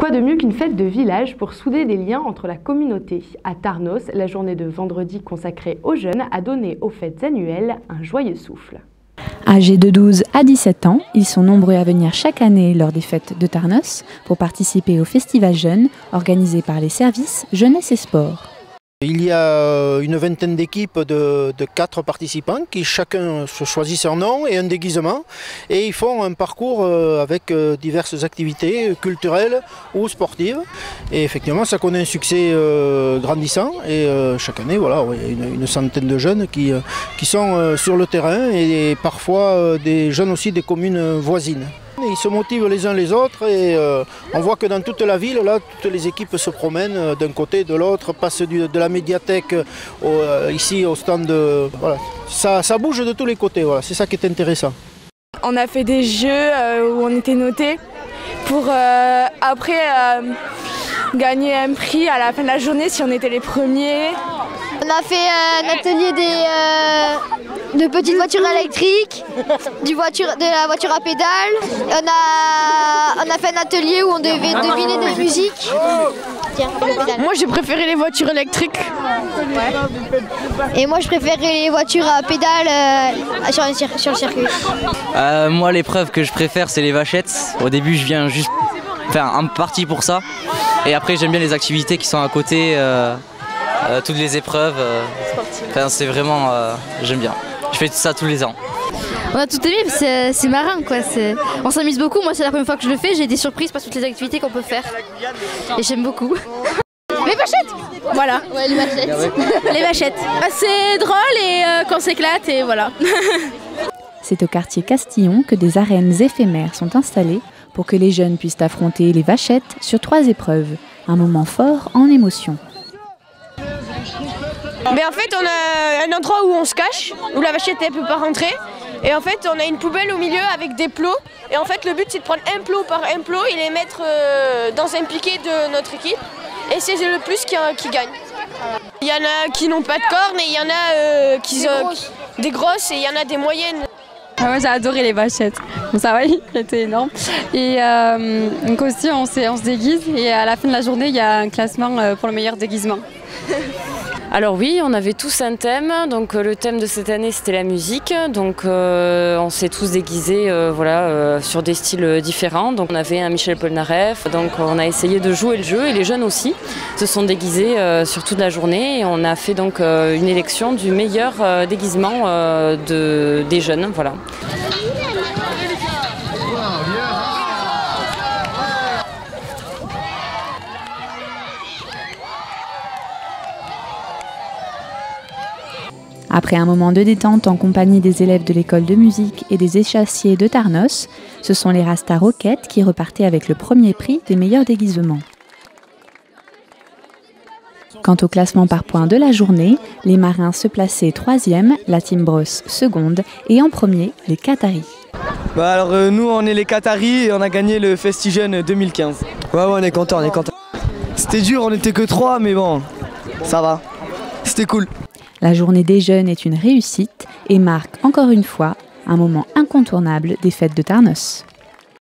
Quoi de mieux qu'une fête de village pour souder des liens entre la communauté? À Tarnos, la journée de vendredi consacrée aux jeunes a donné aux fêtes annuelles un joyeux souffle. Âgés de 12 à 17 ans, ils sont nombreux à venir chaque année lors des fêtes de Tarnos pour participer au festival jeunes organisé par les services Jeunesse et Sport. Il y a une vingtaine d'équipes de 4 participants qui chacun se choisit son nom et un déguisement et ils font un parcours avec diverses activités culturelles ou sportives et effectivement ça connaît un succès grandissant et chaque année voilà, il y a une centaine de jeunes qui sont sur le terrain et parfois des jeunes aussi des communes voisines. Ils se motivent les uns les autres et on voit que dans toute la ville, là, toutes les équipes se promènent d'un côté, de l'autre, passent de la médiathèque ici au stand. Voilà. Ça bouge de tous les côtés, voilà. C'est ça qui est intéressant. On a fait des jeux où on était notés pour après gagner un prix à la fin de la journée si on était les premiers. On a fait un atelier de petites voitures électriques, de la voiture à pédales. On a fait un atelier où on devait deviner des musiques. Tiens, moi j'ai préféré les voitures électriques. Ouais. Et moi je préférais les voitures à pédales sur le circuit. Moi l'épreuve que je préfère c'est les vachettes. Au début je viens juste faire un parti pour ça. Et après j'aime bien les activités qui sont à côté. Toutes les épreuves, c'est vraiment, j'aime bien. Je fais ça tous les ans. On a tout aimé, c'est marrant quoi. On s'amuse beaucoup, moi c'est la première fois que je le fais, j'ai des surprises par toutes les activités qu'on peut faire. Et j'aime beaucoup. Les vachettes. Voilà. Ouais, les vachettes. Les vachettes. C'est drôle et qu'on s'éclate et voilà. C'est au quartier Castillon que des arènes éphémères sont installées pour que les jeunes puissent affronter les vachettes sur 3 épreuves. Un moment fort en émotion. Mais en fait, on a un endroit où on se cache, où la vachette ne peut pas rentrer. Et en fait, on a une poubelle au milieu avec des plots. Et en fait, le but, c'est de prendre un plot par un plot et les mettre dans un piquet de notre équipe. Et c'est le plus qui gagne. Il y en a qui n'ont pas de cornes et il y en a qui ont des grosses et il y en a des moyennes. Moi j'ai adoré les vachettes, bon, ça va, c'était énorme. Et donc aussi on se déguise et à la fin de la journée il y a un classement pour le meilleur déguisement. Alors oui, on avait tous un thème, donc le thème de cette année c'était la musique, donc on s'est tous déguisés sur des styles différents. Donc on avait un Michel Polnareff, donc on a essayé de jouer le jeu et les jeunes aussi se sont déguisés sur toute la journée et on a fait donc une élection du meilleur déguisement des jeunes. Voilà. Après un moment de détente en compagnie des élèves de l'école de musique et des échassiers de Tarnos, ce sont les Rasta Roquettes qui repartaient avec le premier prix des meilleurs déguisements. Quant au classement par points de la journée, les marins se plaçaient 3e, la Team Brosse seconde et en premier, les Qataris. Alors nous on est les Qataris et on a gagné le FestiJeune 2015. Ouais on est content, C'était dur, on était que 3 mais bon, ça va, c'était cool. La journée des jeunes est une réussite et marque encore une fois un moment incontournable des fêtes de Tarnos.